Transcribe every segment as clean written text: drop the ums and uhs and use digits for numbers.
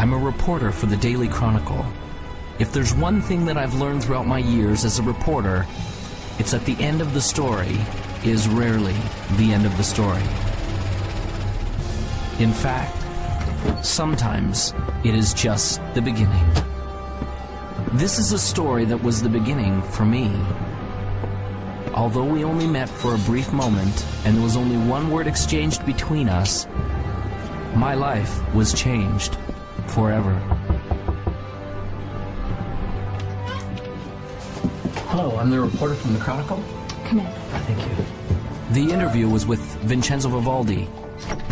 I'm a reporter for the Daily Chronicle. If there's one thing that I've learned throughout my years as a reporter, it's that the end of the story is rarely the end of the story. In fact, sometimes it is just the beginning. This is a story that was the beginning for me. Although we only met for a brief moment and there was only one word exchanged between us, my life was changed forever. Hello, I'm the reporter from the Chronicle. Come in. Thank you. The interview was with Vincenzo Vivaldi,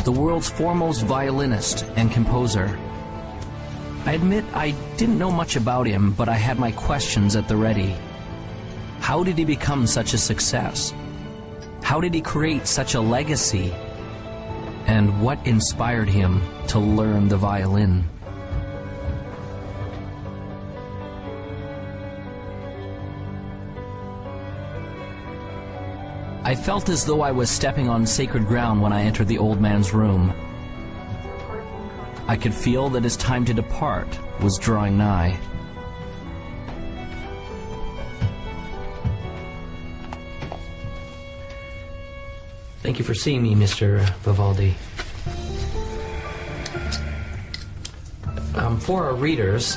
the world's foremost violinist and composer. I admit I didn't know much about him, but I had my questions at the ready. How did he become such a success? How did he create such a legacy? And what inspired him to learn the violin? I felt as though I was stepping on sacred ground when I entered the old man's room. I could feel that his time to depart was drawing nigh. Thank you for seeing me, Mr. Vivaldi. For our readers,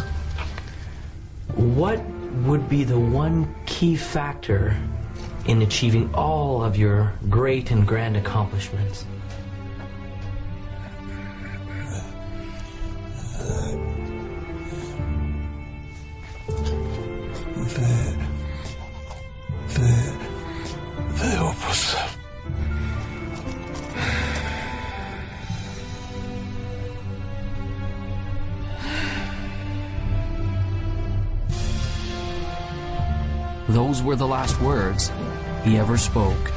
what would be the one key factor in achieving all of your great and grand accomplishments? The Opus. Those were the last words he ever spoke.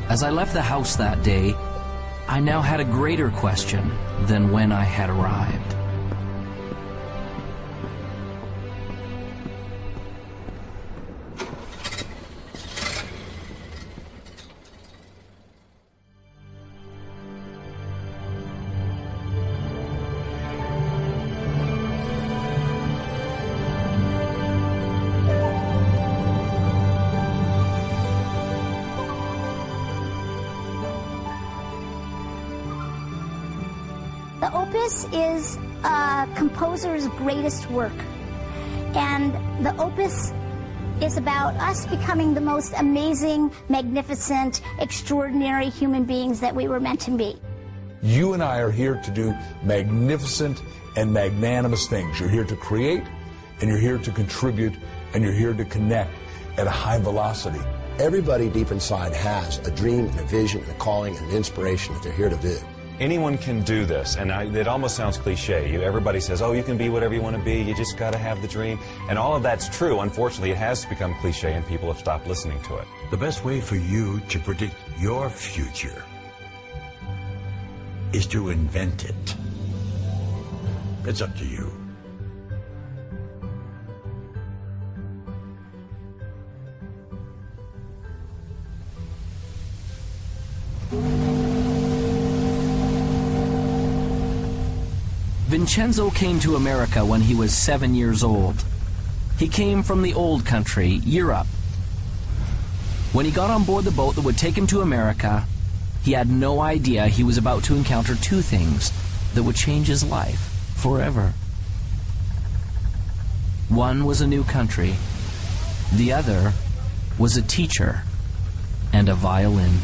As I left the house that day, I now had a greater question than when I had arrived. The Opus is a composer's greatest work, and the Opus is about us becoming the most amazing, magnificent, extraordinary human beings that we were meant to be. You and I are here to do magnificent and magnanimous things. You're here to create, and you're here to contribute, and you're here to connect at a high velocity. Everybody deep inside has a dream and a vision and a calling and an inspiration that they're here to do. Anyone can do this, and it almost sounds cliche. Everybody says, oh, you can be whatever you want to be, you just got to have the dream. And all of that's true. Unfortunately, it has become cliche, and people have stopped listening to it. The best way for you to predict your future is to invent it. It's up to you. Vincenzo came to America when he was 7 years old. He came from the old country, Europe. When he got on board the boat that would take him to America, he had no idea he was about to encounter two things that would change his life forever. One was a new country. The other was a teacher and a violin.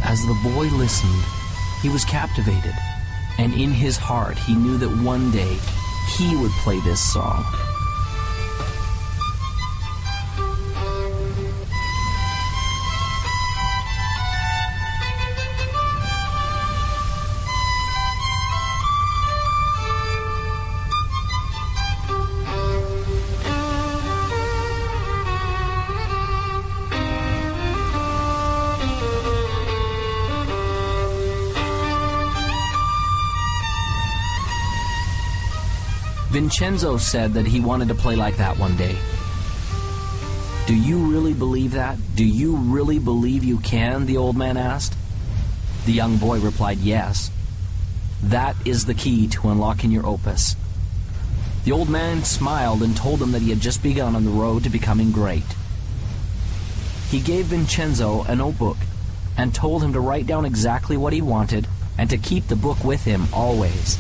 As the boy listened, He was captivated, and in his heart he knew that one day he would play this song. Vincenzo said that he wanted to play like that one day. Do you really believe that? Do you really believe you can? The old man asked. The young boy replied, yes. That is the key to unlocking your opus. The old man smiled and told him that he had just begun on the road to becoming great. He gave Vincenzo a notebook and told him to write down exactly what he wanted and to keep the book with him always.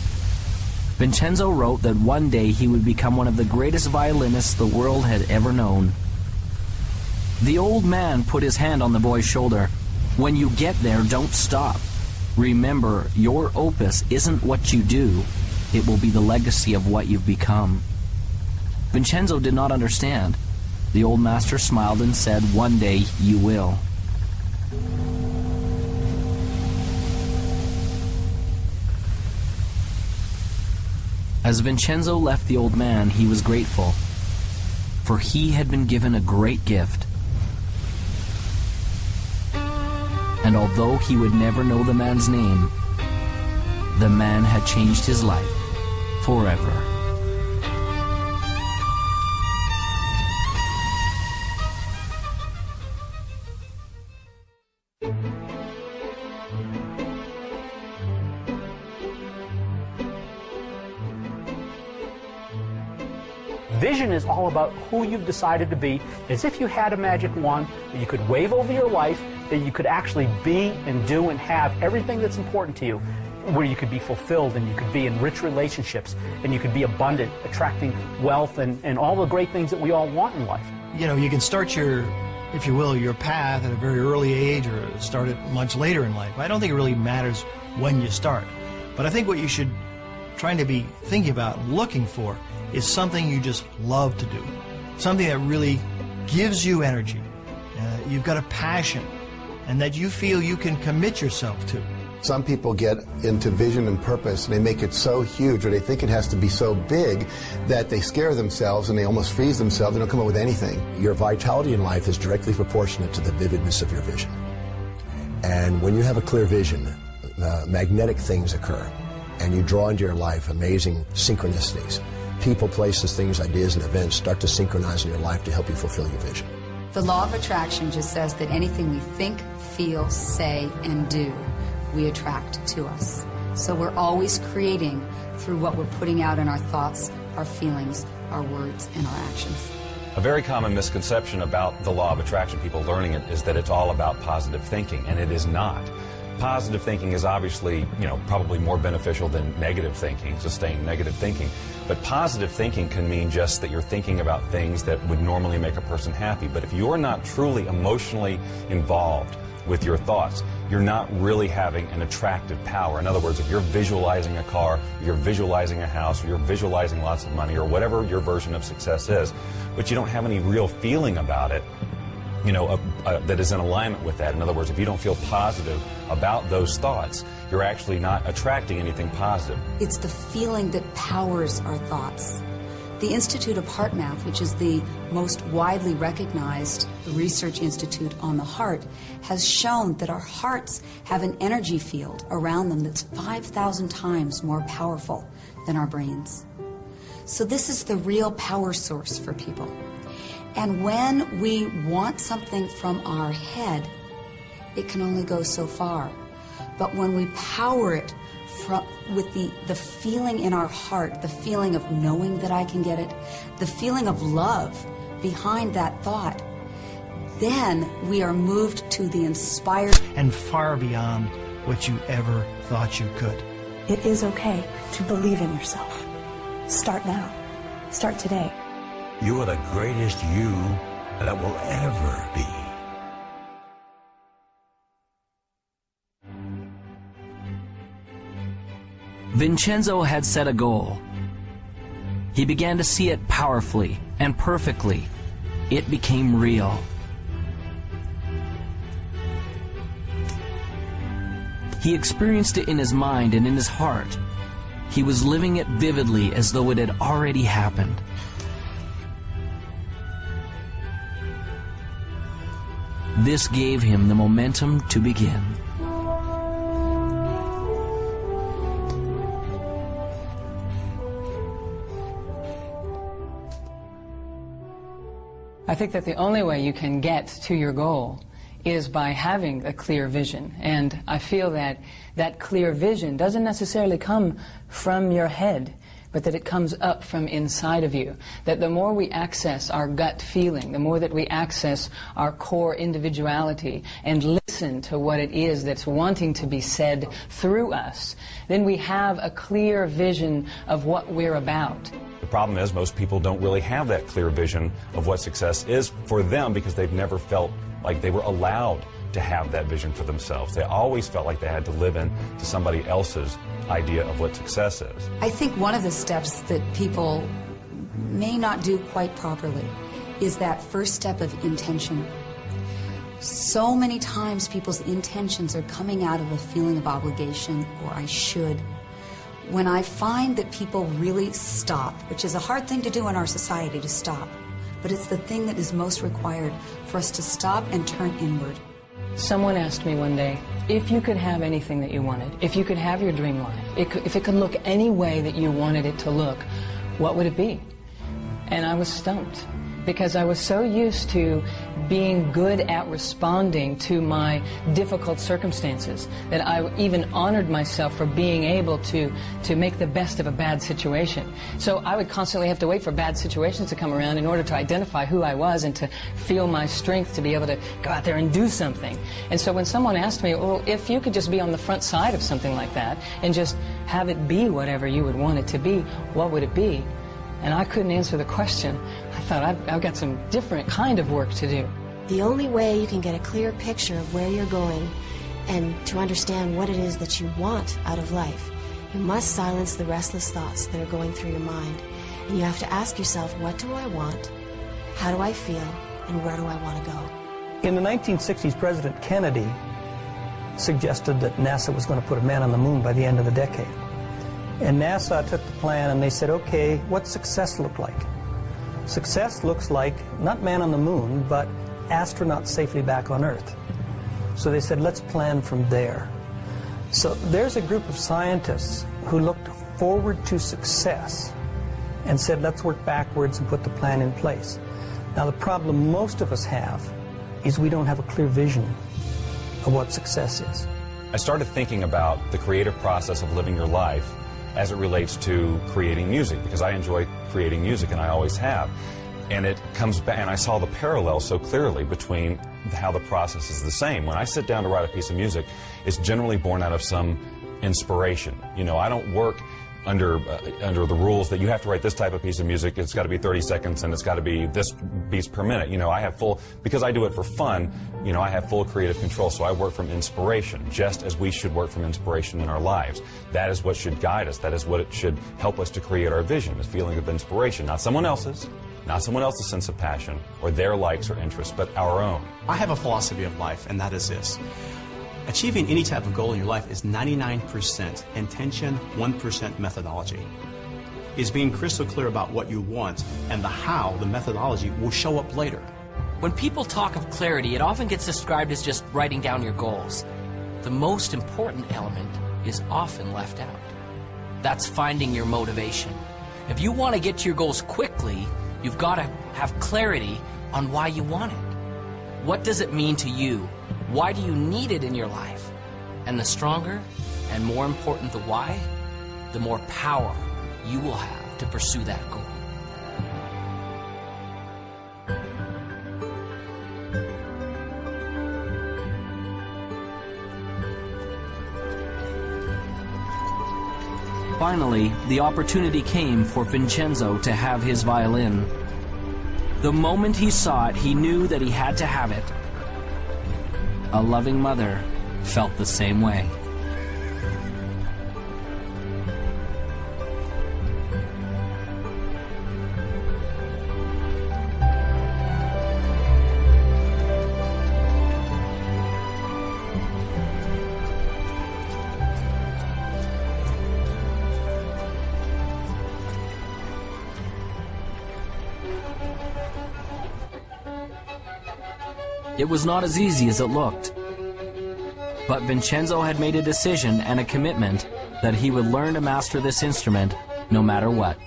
Vincenzo wrote that one day he would become one of the greatest violinists the world had ever known. The old man put his hand on the boy's shoulder. When you get there, don't stop. Remember, your opus isn't what you do. It will be the legacy of what you've become. Vincenzo did not understand. The old master smiled and said, one day you will. As Vincenzo left the old man, he was grateful, for he had been given a great gift. And although he would never know the man's name, the man had changed his life forever. Vision is all about who you've decided to be, as if you had a magic wand that you could wave over your life, that you could actually be and do and have everything that's important to you, where you could be fulfilled and you could be in rich relationships and you could be abundant, attracting wealth and all the great things that we all want in life. You know, you can start your, if you will, your path at a very early age or start it much later in life. I don't think it really matters when you start. But I think what you should try to be thinking about, looking for, is something you just love to do. Something that really gives you energy. You've got a passion, and that you feel you can commit yourself to. Some people get into vision and purpose, and they make it so huge, or they think it has to be so big, that they scare themselves and they almost freeze themselves. They don't come up with anything. Your vitality in life is directly proportionate to the vividness of your vision. And when you have a clear vision, magnetic things occur, and you draw into your life amazing synchronicities. People, places, things, ideas, and events start to synchronize in your life to help you fulfill your vision. The law of attraction just says that anything we think, feel, say, and do, we attract to us. So we're always creating through what we're putting out in our thoughts, our feelings, our words, and our actions. A very common misconception about the law of attraction, people learning it, is that it's all about positive thinking, and it is not. Positive thinking is obviously, probably more beneficial than negative thinking, sustained negative thinking. But positive thinking can mean just that you're thinking about things that would normally make a person happy. But if you're not truly emotionally involved with your thoughts, you're not really having an attractive power. In other words, if you're visualizing a car, you're visualizing a house, or you're visualizing lots of money, or whatever your version of success is, but you don't have any real feeling about it, that is in alignment with that. In other words, if you don't feel positive about those thoughts, you're actually not attracting anything positive. It's the feeling that powers our thoughts. The Institute of Heart Math, which is the most widely recognized research institute on the heart, has shown that our hearts have an energy field around them that's 5,000 times more powerful than our brains. So this is the real power source for people. And when we want something from our head, it can only go so far. But when we power it with the feeling in our heart, the feeling of knowing that I can get it, the feeling of love behind that thought, then we are moved to the inspired and far beyond what you ever thought you could. It is okay to believe in yourself. Start now. Start today. You are the greatest you that will ever be. Vincenzo had set a goal. He began to see it powerfully and perfectly. It became real. He experienced it in his mind and in his heart. He was living it vividly as though it had already happened. This gave him the momentum to begin. I think that the only way you can get to your goal is by having a clear vision. And I feel that that clear vision doesn't necessarily come from your head, but that it comes up from inside of you. That the more we access our gut feeling, the more that we access our core individuality and listen to what it is that's wanting to be said through us, then we have a clear vision of what we're about. The problem is most people don't really have that clear vision of what success is for them because they've never felt like they were allowed to have that vision for themselves. They always felt like they had to live in to somebody else's idea of what success is. I think one of the steps that people may not do quite properly is that first step of intention. So many times people's intentions are coming out of a feeling of obligation or I should. When I find that people really stop, which is a hard thing to do in our society to stop, but it's the thing that is most required for us to stop and turn inward. Someone asked me one day, if you could have anything that you wanted, if you could have your dream life, if it could look any way that you wanted it to look, what would it be? And I was stumped, because I was so used to being good at responding to my difficult circumstances that I even honored myself for being able to make the best of a bad situation. So I would constantly have to wait for bad situations to come around in order to identify who I was and to feel my strength to be able to go out there and do something. And so when someone asked me, well, if you could just be on the front side of something like that and just have it be whatever you would want it to be, what would it be? And I couldn't answer the question. I thought, I've got some different kind of work to do. The only way you can get a clear picture of where you're going and to understand what it is that you want out of life, you must silence the restless thoughts that are going through your mind. And you have to ask yourself, what do I want? How do I feel? And where do I want to go? In the 1960s, President Kennedy suggested that NASA was going to put a man on the moon by the end of the decade. And NASA took the plan and they said, okay, what's success look like? Success looks like not man on the moon, but astronauts safely back on Earth. So they said, let's plan from there. So there's a group of scientists who looked forward to success and said, let's work backwards and put the plan in place. Now the problem most of us have is we don't have a clear vision of what success is. I started thinking about the creative process of living your life as it relates to creating music, because I enjoy creating music and I always have. And it comes back, and I saw the parallel so clearly between how the process is the same. When I sit down to write a piece of music, it's generally born out of some inspiration. You know, I don't work under the rules that you have to write this type of piece of music, it's got to be 30 seconds and it's got to be this beats per minute. You know, I have full, because I do it for fun, you know, I have full creative control, so I work from inspiration, just as we should work from inspiration in our lives. That is what should guide us. That is what it should help us to create our vision, this feeling of inspiration, not someone else's sense of passion or their likes or interests, but our own. I have a philosophy of life, and that is this. Achieving any type of goal in your life is 99% intention, 1% methodology. It's being crystal clear about what you want and the how, the methodology, will show up later. When people talk of clarity, it often gets described as just writing down your goals. The most important element is often left out. That's finding your motivation. If you want to get to your goals quickly, you've got to have clarity on why you want it. What does it mean to you? Why do you need it in your life? And the stronger and more important the why, the more power you will have to pursue that goal. Finally, the opportunity came for Vincenzo to have his violin. The moment he saw it, he knew that he had to have it. A loving mother felt the same way. It was not as easy as it looked. But Vincenzo had made a decision and a commitment that he would learn to master this instrument no matter what.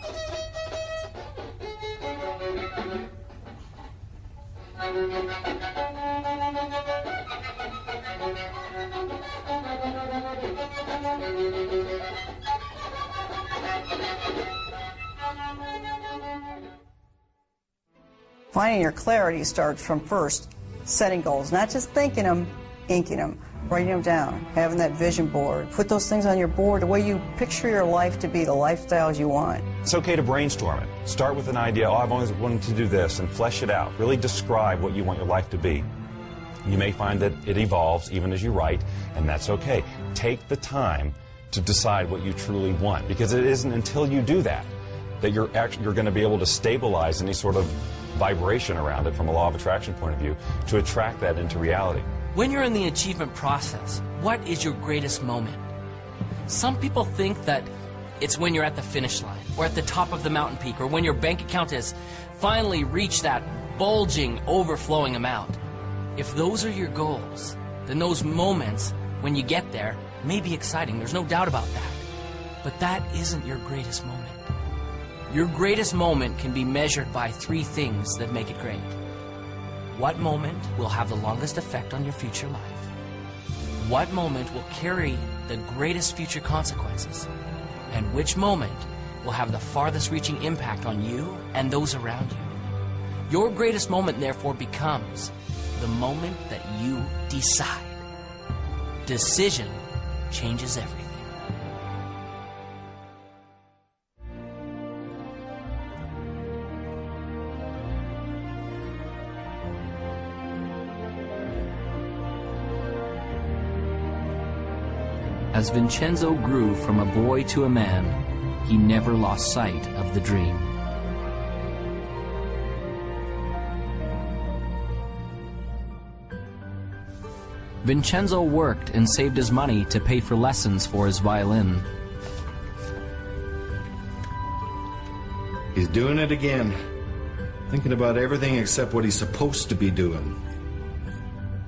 Finding your clarity starts from first setting goals, not just thinking them, inking them, writing them down, having that vision board. Put those things on your board, the way you picture your life to be, the lifestyles you want. It's okay to brainstorm it. Start with an idea, oh, I've always wanted to do this, and flesh it out. Really describe what you want your life to be. You may find that it evolves even as you write, and that's okay. Take the time to decide what you truly want, because it isn't until you do that that you're going to be able to stabilize any sort of vibration around it from a law of attraction point of view to attract that into reality. When you're in the achievement process, what is your greatest moment? Some people think that it's when you're at the finish line, or at the top of the mountain peak, or when your bank account has finally reached that bulging, overflowing amount. If those are your goals, then those moments when you get there may be exciting, there's no doubt about that. But that isn't your greatest moment. Your greatest moment can be measured by 3 things that make it great. What moment will have the longest effect on your future life? What moment will carry the greatest future consequences? And which moment will have the farthest reaching impact on you and those around you? Your greatest moment, therefore, becomes the moment that you decide. Decision changes everything. As Vincenzo grew from a boy to a man, he never lost sight of the dream. Vincenzo worked and saved his money to pay for lessons for his violin. He's doing it again. Thinking about everything except what he's supposed to be doing.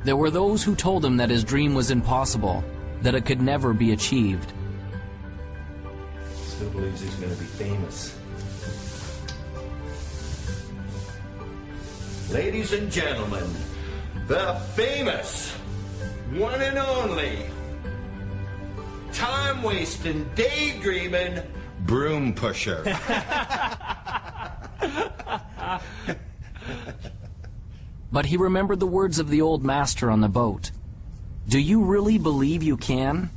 There were those who told him that his dream was impossible, that it could never be achieved. Still believes he's going to be famous. Ladies and gentlemen, the famous, one and only, time-wasting, daydreaming, broom pusher. But he remembered the words of the old master on the boat. Do you really believe you can?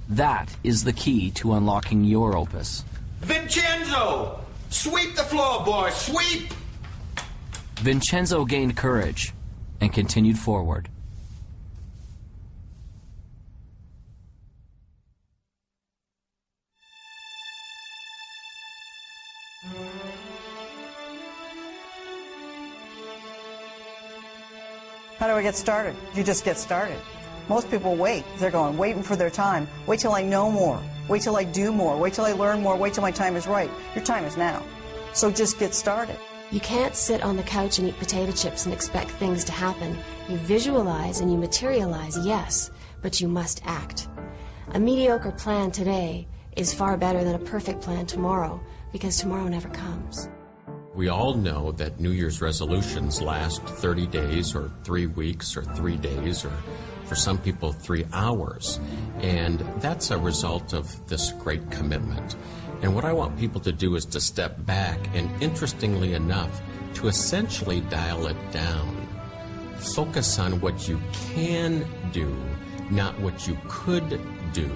That is the key to unlocking your opus. Vincenzo! Sweep the floor, boy! Sweep! Vincenzo gained courage and continued forward. How do I get started? You just get started. Most people wait. They're waiting for their time. Wait till I know more. Wait till I do more. Wait till I learn more. Wait till my time is right. Your time is now. So just get started. You can't sit on the couch and eat potato chips and expect things to happen. You visualize and you materialize, yes, but you must act. A mediocre plan today is far better than a perfect plan tomorrow, because tomorrow never comes. We all know that New Year's resolutions last 30 days or 3 weeks or 3 days or for some people 3 hours. And that's a result of this great commitment. And what I want people to do is to step back and, interestingly enough, to essentially dial it down. Focus on what you can do, not what you could do.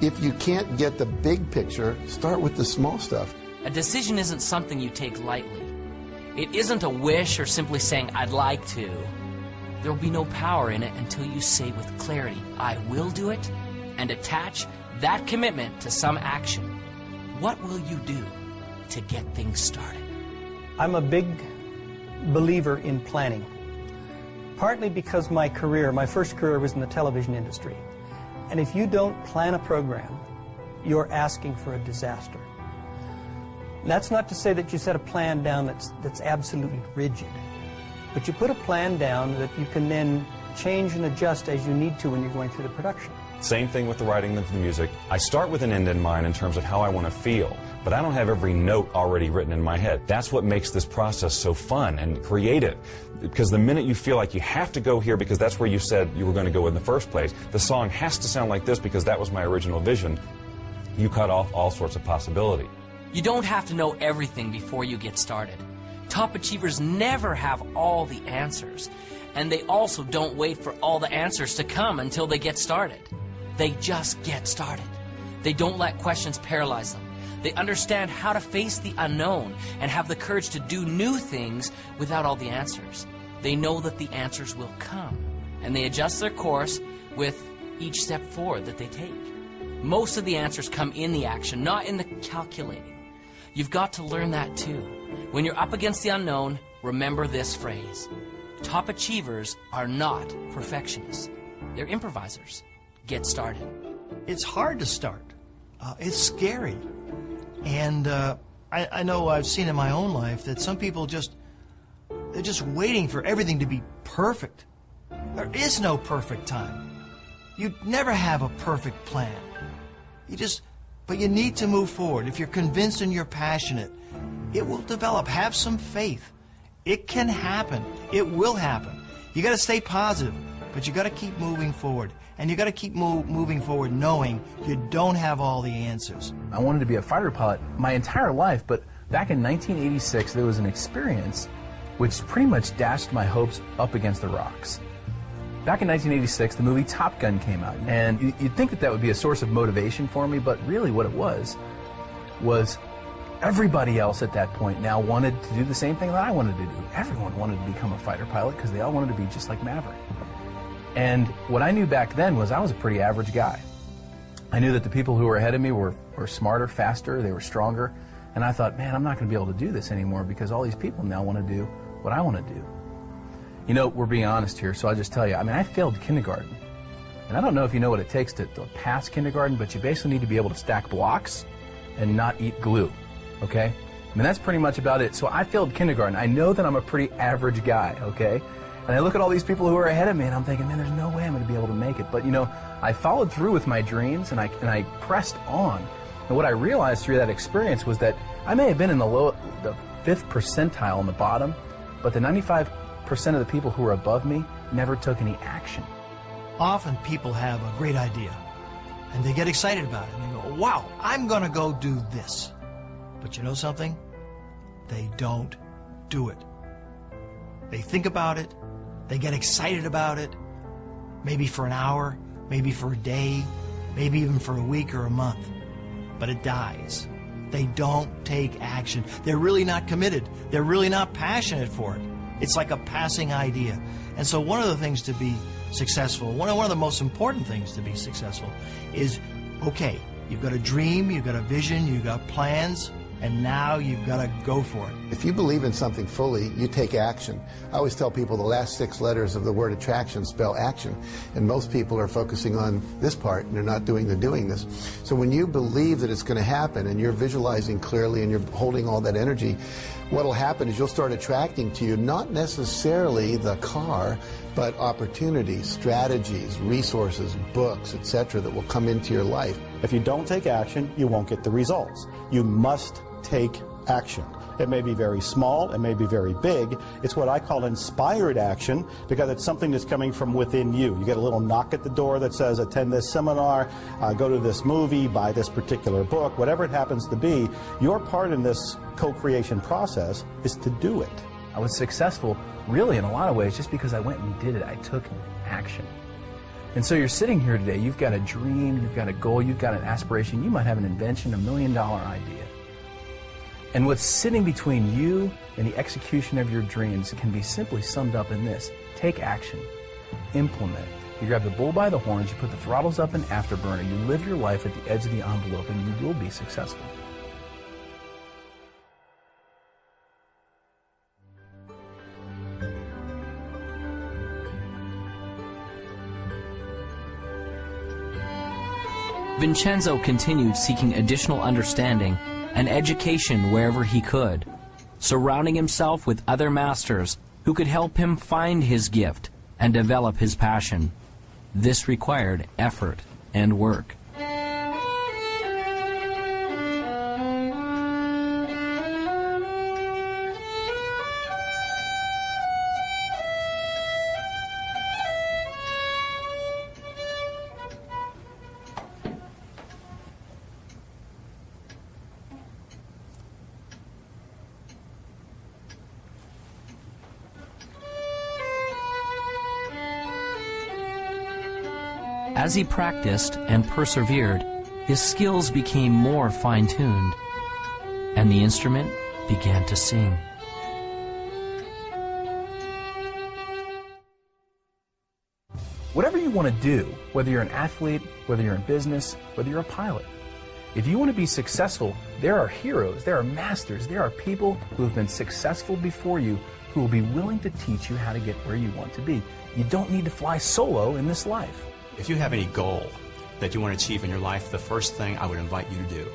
If you can't get the big picture, start with the small stuff. A decision isn't something you take lightly. It isn't a wish or simply saying, I'd like to. There will be no power in it until you say with clarity, I will do it, and attach that commitment to some action. What will you do to get things started? I'm a big believer in planning, partly because my first career was in the television industry. And if you don't plan a program, you're asking for a disaster. That's not to say that you set a plan down that's absolutely rigid. but you put a plan down that you can then change and adjust as you need to when you're going through the production. Same thing with the writing of the music. I start with an end in mind in terms of how I want to feel, but I don't have every note already written in my head. That's what makes this process so fun and creative, because the minute you feel like you have to go here because that's where you said you were going to go in the first place, the song has to sound like this because that was my original vision, you cut off all sorts of possibility. You don't have to know everything before you get started. Top achievers never have all the answers, and they also don't wait for all the answers to come until they get started. They just get started. They don't let questions paralyze them. They understand how to face the unknown and have the courage to do new things without all the answers. They know that the answers will come, and they adjust their course with each step forward that they take. Most of the answers come in the action, not in the calculating. You've got to learn that too. When you're up against the unknown, remember this phrase. Top achievers are not perfectionists. They're improvisers. Get started. It's hard to start. It's scary. And I know I've seen in my own life that some people they're just waiting for everything to be perfect. There is no perfect time. You never have a perfect plan. But you need to move forward. If you're convinced and you're passionate, it will develop. Have some faith. It can happen. It will happen. You got to stay positive, but you got to keep moving forward. And you got to keep moving forward knowing you don't have all the answers. I wanted to be a fighter pilot my entire life, but back in 1986 there was an experience which pretty much dashed my hopes up against the rocks. Back in 1986, the movie Top Gun came out, and you'd think that would be a source of motivation for me, but really what it was everybody else at that point now wanted to do the same thing that I wanted to do. Everyone wanted to become a fighter pilot because they all wanted to be just like Maverick. And what I knew back then was I was a pretty average guy. I knew that the people who were ahead of me were smarter, faster, they were stronger, and I thought, man, I'm not going to be able to do this anymore because all these people now want to do what I want to do. You know, we're being honest here, so I'll just tell you, I mean, I failed kindergarten. And I don't know if you know what it takes to pass kindergarten, but you basically need to be able to stack blocks and not eat glue, okay? I mean, that's pretty much about it. So I failed kindergarten. I know that I'm a pretty average guy, okay? And I look at all these people who are ahead of me, and I'm thinking, man, there's no way I'm going to be able to make it. But, you know, I followed through with my dreams, and I pressed on. And what I realized through that experience was that I may have been in the 5th percentile on the bottom, but the 95% of the people who were above me never took any action. Often people have a great idea, and they get excited about it, and they go, wow, I'm going to go do this. But you know something? They don't do it. They think about it, they get excited about it, maybe for an hour, maybe for a day, maybe even for a week or a month, but it dies. They don't take action. They're really not committed. They're really not passionate for it. It's like a passing idea. And so one of the things to be successful, one of the most important things to be successful is, okay, you've got a dream, you've got a vision, you've got plans, and now you've got to go for it. If you believe in something fully, you take action. I always tell people the last 6 letters of the word attraction spell action. And most people are focusing on this part and they're not doing the doing this. So when you believe that it's going to happen and you're visualizing clearly and you're holding all that energy, what will happen is you'll start attracting to you not necessarily the car, but opportunities, strategies, resources, books, etc. that will come into your life. If you don't take action, you won't get the results. You must take action. It may be very small, it may be very big. It's what I call inspired action because it's something that's coming from within you. You get a little knock at the door that says, attend this seminar, go to this movie, buy this particular book, whatever it happens to be. Your part in this co-creation process is to do it. I was successful really in a lot of ways just because I went and did it. I took action. And so you're sitting here today, you've got a dream, you've got a goal, you've got an aspiration, you might have an invention, $1 million idea. And what's sitting between you and the execution of your dreams can be simply summed up in this: take action, implement. You grab the bull by the horns, you put the throttles up in afterburner, you live your life at the edge of the envelope, and you will be successful. Vincenzo continued seeking additional understanding and education wherever he could, surrounding himself with other masters who could help him find his gift and develop his passion. This required effort and work. As he practiced and persevered, his skills became more fine-tuned, and the instrument began to sing. Whatever you want to do, whether you're an athlete, whether you're in business, whether you're a pilot, if you want to be successful, there are heroes, there are masters, there are people who have been successful before you who will be willing to teach you how to get where you want to be. You don't need to fly solo in this life. If you have any goal that you want to achieve in your life, the first thing I would invite you to do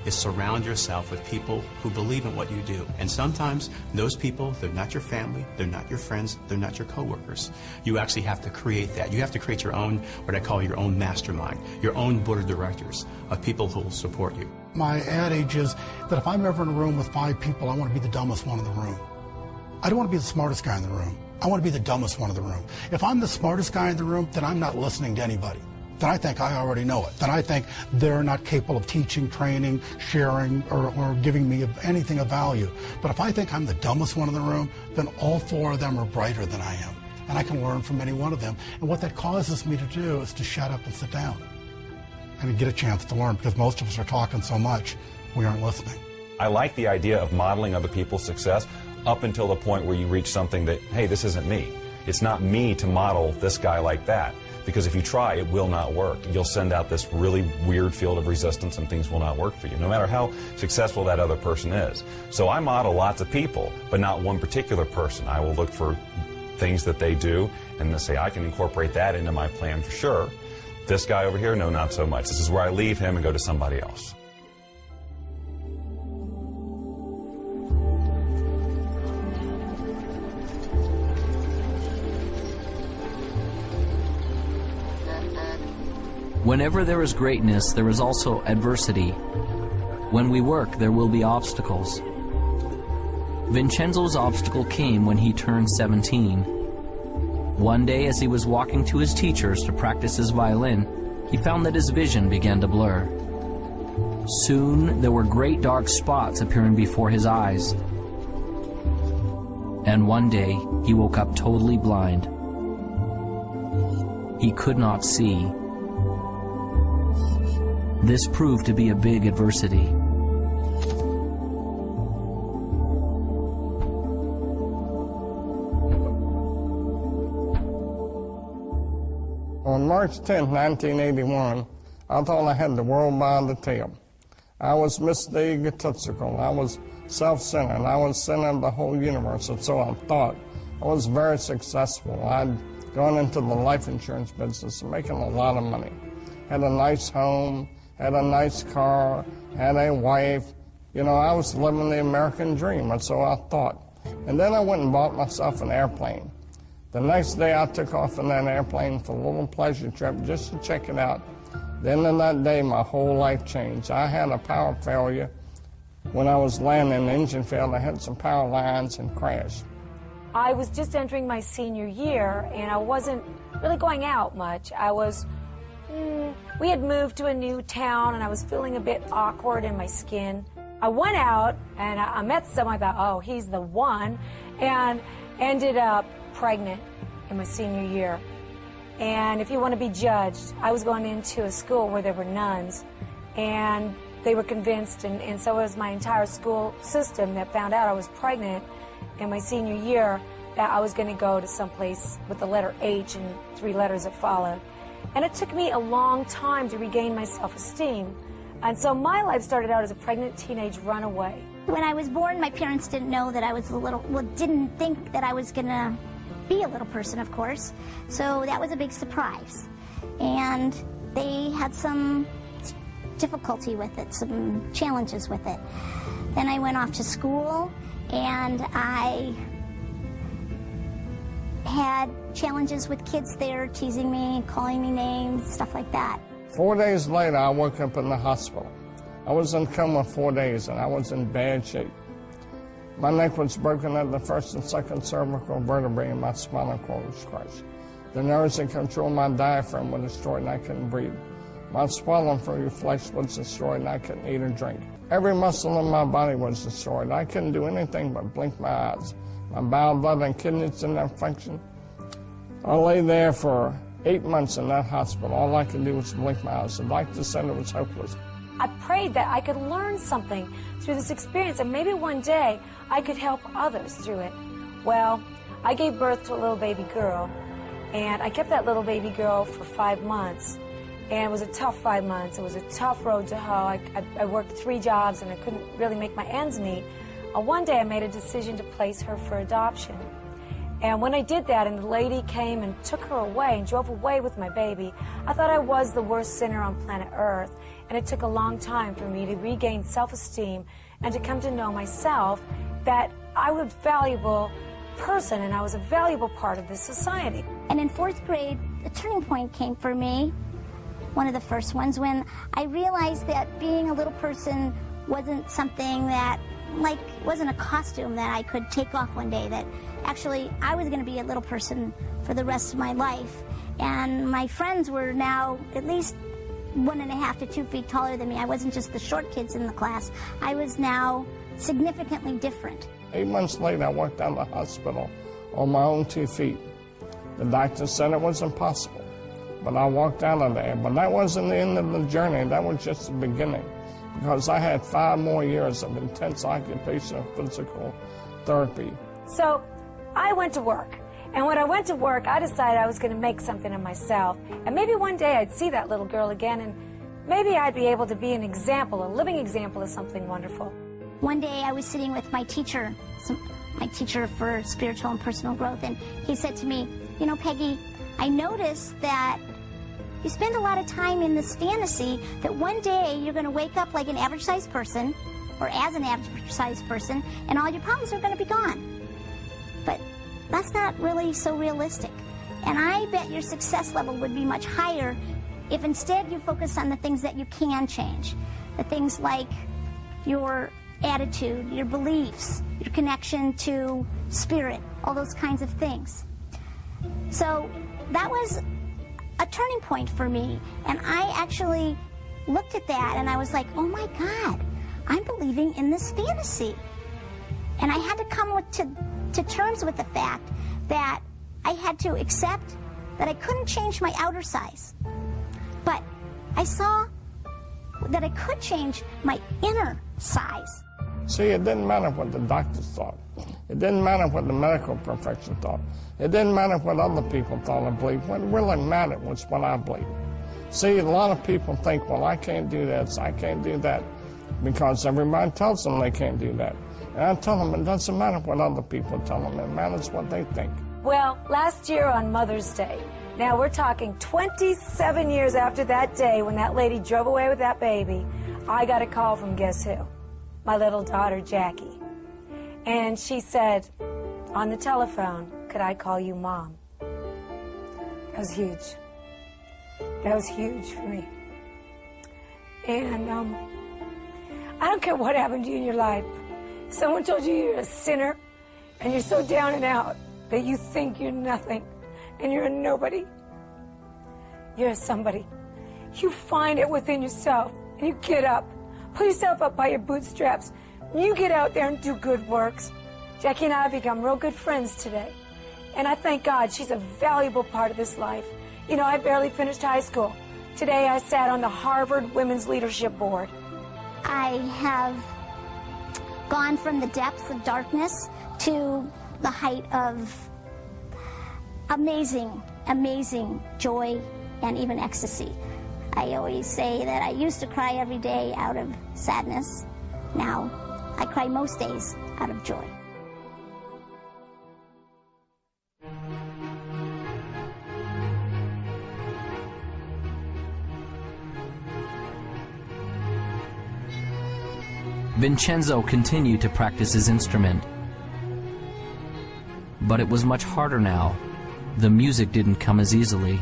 is surround yourself with people who believe in what you do. And sometimes those people, they're not your family, they're not your friends, they're not your coworkers. You actually have to create that. You have to create your own, what I call your own mastermind, your own board of directors of people who will support you. My adage is that if I'm ever in a room with 5 people, I want to be the dumbest one in the room. I don't want to be the smartest guy in the room. I want to be the dumbest one in the room. If I'm the smartest guy in the room, then I'm not listening to anybody. Then I think I already know it. Then I think they're not capable of teaching, training, sharing, or giving me anything of value. But if I think I'm the dumbest one in the room, then all 4 of them are brighter than I am. And I can learn from any one of them. And what that causes me to do is to shut up and sit down and get a chance to learn, because most of us are talking so much, we aren't listening. I like the idea of modeling other people's success up until the point where you reach something that, hey, this isn't me. It's not me to model this guy like that. Because if you try, it will not work. You'll send out this really weird field of resistance and things will not work for you, no matter how successful that other person is. So I model lots of people, but not one particular person. I will look for things that they do and then say, I can incorporate that into my plan for sure. This guy over here, no, not so much. This is where I leave him and go to somebody else. Whenever there is greatness, there is also adversity. When we work, there will be obstacles. Vincenzo's obstacle came when he turned 17. One day, as he was walking to his teacher's to practice his violin, he found that his vision began to blur. Soon, there were great dark spots appearing before his eyes. And one day, he woke up totally blind. He could not see. This proved to be a big adversity. On March 10, 1981, I thought I had the world by the tail. I was Mr. Egotistical. I was self-centered. I was center of the whole universe, and so I thought. I was very successful. I'd gone into the life insurance business, making a lot of money. Had a nice home, had a nice car, had a wife. You know, I was living the American dream, and so I thought. And then I went and bought myself an airplane. The next day I took off in that airplane for a little pleasure trip just to check it out. Then in that day, my whole life changed. I had a power failure. When I was landing, the engine failed. I had some power lines and crashed. I was just entering my senior year, and I wasn't really going out much. We had moved to a new town, and I was feeling a bit awkward in my skin. I went out, and I met someone. I thought, oh, he's the one, and ended up pregnant in my senior year. And if you want to be judged, I was going into a school where there were nuns, and they were convinced, and so was my entire school system, that found out I was pregnant in my senior year, that I was going to go to someplace with the letter H and 3 letters that followed. And it took me a long time to regain my self-esteem. And so my life started out as a pregnant teenage runaway. When I was born, my parents didn't know that I was didn't think that I was going to be a little person, of course. So that was a big surprise. And they had some difficulty with it, some challenges with it. Then I went off to school, and I had challenges with kids there teasing me, calling me names, stuff like that. 4 days later, I woke up in the hospital. I was in coma 4 days, and I was in bad shape. My neck was broken at the first and second cervical vertebrae, and my spinal cord was crushed. The nerves that control my diaphragm were destroyed, and I couldn't breathe. My swelling from your flesh was destroyed, and I couldn't eat or drink. Every muscle in my body was destroyed. I couldn't do anything but blink my eyes. My bowel, blood, and kidneys didn't have function. I lay there for 8 months in that hospital. All I could do was blink my eyes. The doctor said it was hopeless. I prayed that I could learn something through this experience, and maybe one day I could help others through it. Well, I gave birth to a little baby girl, and I kept that little baby girl for 5 months. And it was a tough 5 months. It was a tough road to hoe. I worked 3 jobs, and I couldn't really make my ends meet. One day I made a decision to place her for adoption. And when I did that, and the lady came and took her away and drove away with my baby, I thought I was the worst sinner on planet Earth. And it took a long time for me to regain self-esteem and to come to know myself that I was a valuable person and I was a valuable part of this society. And in 4th grade, the turning point came for me, one of the first ones, when I realized that being a little person wasn't something that, like, wasn't a costume that I could take off one day, that actually I was going to be a little person for the rest of my life. And my friends were now at least 1.5 to 2 feet taller than me. I wasn't just the short kids in the class. I was now significantly different. 8 months later, I walked out of the hospital on my own 2 feet. The doctor said it was impossible. But I walked out of there. But that wasn't the end of the journey. That was just the beginning. Because I had 5 more years of intense occupational physical therapy. So I went to work. And when I went to work, I decided I was going to make something of myself. And maybe one day I'd see that little girl again, and maybe I'd be able to be an example, a living example of something wonderful. One day I was sitting with my teacher for spiritual and personal growth, and he said to me, you know, Peggy, I noticed that you spend a lot of time in this fantasy that one day you're going to wake up like an average-sized person, or as an average-sized person, and all your problems are going to be gone. But that's not really so realistic. And I bet your success level would be much higher if instead you focus on the things that you can change. The things like your attitude, your beliefs, your connection to spirit, all those kinds of things. So that was a turning point for me. And I actually looked at that and I was like, oh my God, I'm believing in this fantasy. And I had to come to terms with the fact that I had to accept that I couldn't change my outer size. But I saw that I could change my inner size. See, it didn't matter what the doctors thought. It didn't matter what the medical profession thought. It didn't matter what other people thought or believed. What really mattered was what I believed. See, a lot of people think, well, I can't do this, I can't do that, because everybody tells them they can't do that. And I tell them it doesn't matter what other people tell them, it matters what they think. Well, last year on Mother's Day, now we're talking 27 years after that day when that lady drove away with that baby, I got a call from guess who? My little daughter, Jackie. And she said on the telephone, could I call you Mom? That was huge. That was huge for me. And I don't care what happened to you in your life. Someone told you you're a sinner and you're so down and out that you think you're nothing and you're a nobody. You're a somebody. You find it within yourself and you get up. Pull yourself up by your bootstraps. You get out there and do good works. Jackie and I have become real good friends today. And I thank God she's a valuable part of this life. You know, I barely finished high school. Today I sat on the Harvard Women's Leadership Board. I have gone from the depths of darkness to the height of amazing, amazing joy and even ecstasy. I always say that I used to cry every day out of sadness. Now, I cry most days out of joy. Vincenzo continued to practice his instrument. But it was much harder now The music didn't come as easily.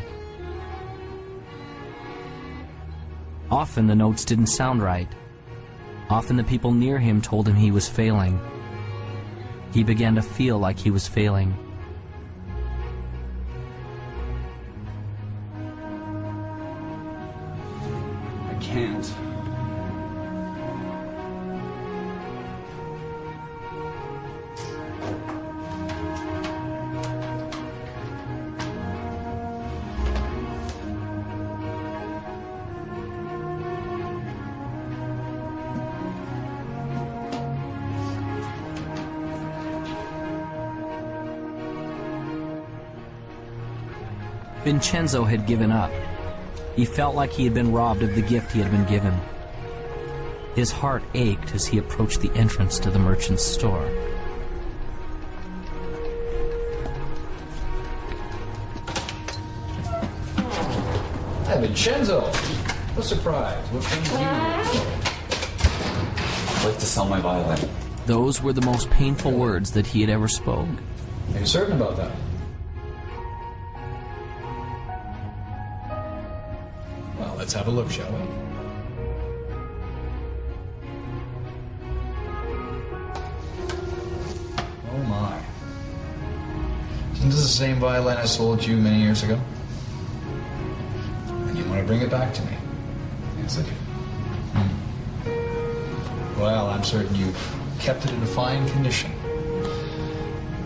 Often the notes didn't sound right. Often the people near him told him he was failing. He began to feel like he was failing. I can't. Vincenzo had given up. He felt like he had been robbed of the gift he had been given. His heart ached as he approached the entrance to the merchant's store. Hi, Vincenzo! What a surprise. What brings you here? I'd like to sell my violin. Those were the most painful words that he had ever spoken. Are you certain about that? Well, let's have a look, shall we? Oh my. Isn't this the same violin I sold you many years ago? And you want to bring it back to me? Yes, I do. Well, I'm certain you've kept it in fine condition.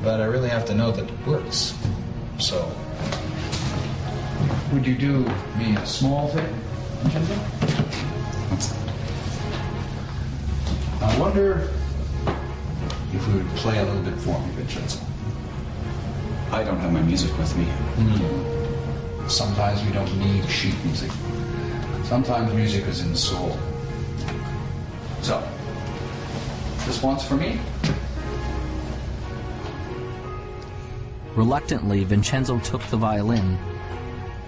But I really have to know that it works. So, would you do me a small favor, Vincenzo? I wonder if you would play a little bit for me, Vincenzo. I don't have my music with me. Sometimes we don't need sheet music. Sometimes music is in the soul. So, this one's for me. Reluctantly, Vincenzo took the violin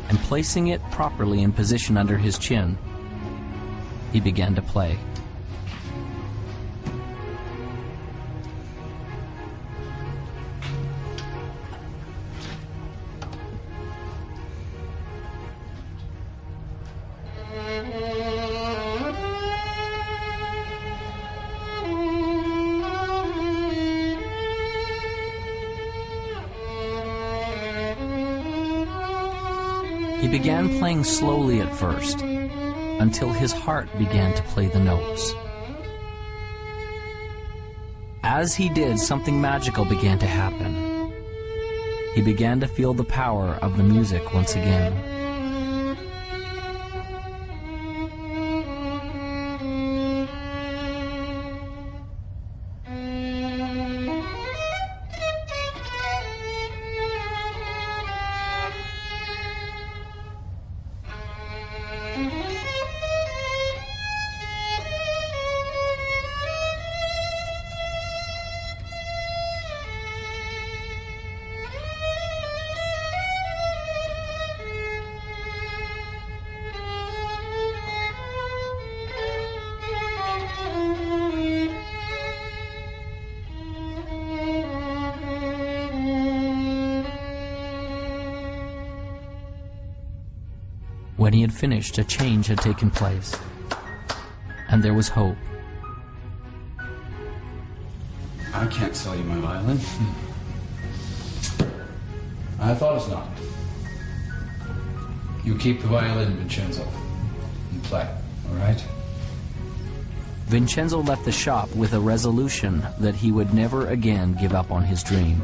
and, placing it properly in position under his chin, he began to play. He began playing slowly at first, until his heart began to play the notes. As he did, something magical began to happen. He began to feel the power of the music once again. When he had finished, a change had taken place, and there was hope. I can't sell you my violin. I thought as not. You keep the violin, Vincenzo, and play, all right? Vincenzo left the shop with a resolution that he would never again give up on his dream.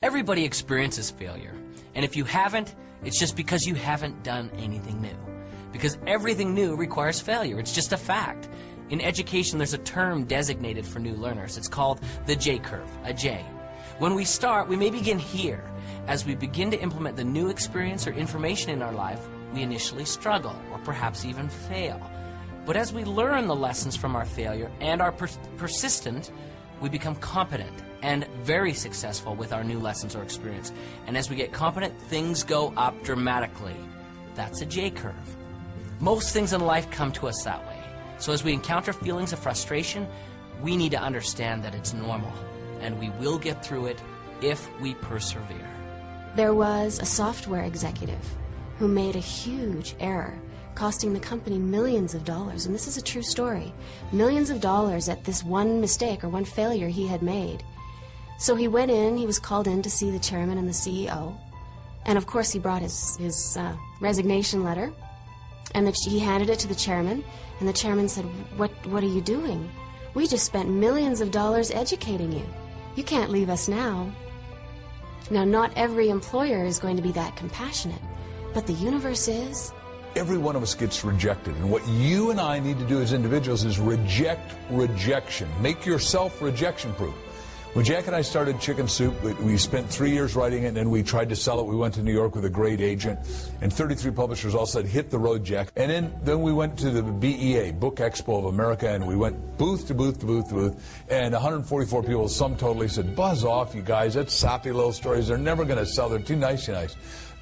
Everybody experiences failure, and if you haven't, it's just because you haven't done anything new. Because everything new requires failure. It's just a fact. In education, there's a term designated for new learners. It's called the J-curve, a J. When we start, we may begin here. As we begin to implement the new experience or information in our life, we initially struggle, or perhaps even fail. But as we learn the lessons from our failure and are persistent, we become competent and very successful with our new lessons or experience. And as we get competent, things go up dramatically. That's a J curve. Most things in life come to us that way. So as we encounter feelings of frustration, we need to understand that it's normal, and we will get through it if we persevere. There was a software executive who made a huge error, costing the company millions of dollars, and this is a true story. Millions of dollars at this one mistake or one failure he had made. So he went in, he was called in to see the chairman and the CEO, and of course he brought his resignation letter, and he handed it to the chairman, and the chairman said, what are you doing? We just spent millions of dollars educating you. You can't leave us now. Now, not every employer is going to be that compassionate, but the universe is. Every one of us gets rejected, and what you and I need to do as individuals is reject rejection. Make yourself rejection-proof. When Jack and I started Chicken Soup, we spent 3 years writing it, and then we tried to sell it. We went to New York with a great agent, and 33 publishers all said, hit the road, Jack. And then we went to the BEA, Book Expo of America, and we went booth to booth to booth to booth, and 144 people, sum totally, said, buzz off, you guys. That's soppy little stories. They're never going to sell. They're too nice.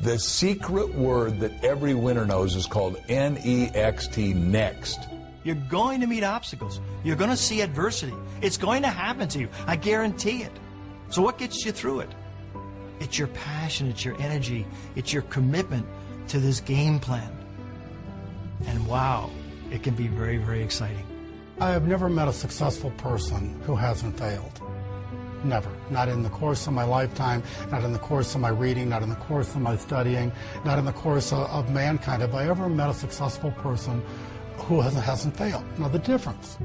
The secret word that every winner knows is called NEXT, next. You're going to meet obstacles. You're going to see adversity. It's going to happen to you. I guarantee it. So what gets you through it? It's your passion, it's your energy, it's your commitment to this game plan. And wow, it can be very, very exciting. I have never met a successful person who hasn't failed. Never. Not in the course of my lifetime, not in the course of my reading, not in the course of my studying, not in the course of mankind. Have I ever met a successful person who hasn't failed? Now, the difference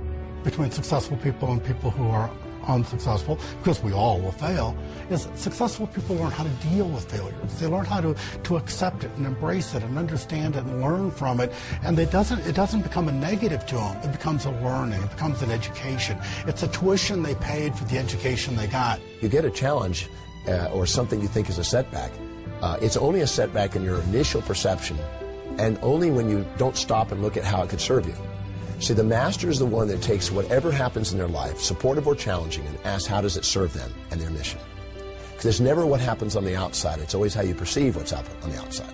between successful people and people who are unsuccessful, because we all will fail, is successful people learn how to deal with failures. They learn how to accept it and embrace it and understand it and learn from it. And it doesn't become a negative to them. It becomes a learning. It becomes an education. It's a tuition they paid for the education they got. You get a challenge or something you think is a setback. It's only a setback in your initial perception, and only when you don't stop and look at how it could serve you. See, the master is the one that takes whatever happens in their life, supportive or challenging, and asks how does it serve them and their mission. Because it's never what happens on the outside, it's always how you perceive what's up on the outside.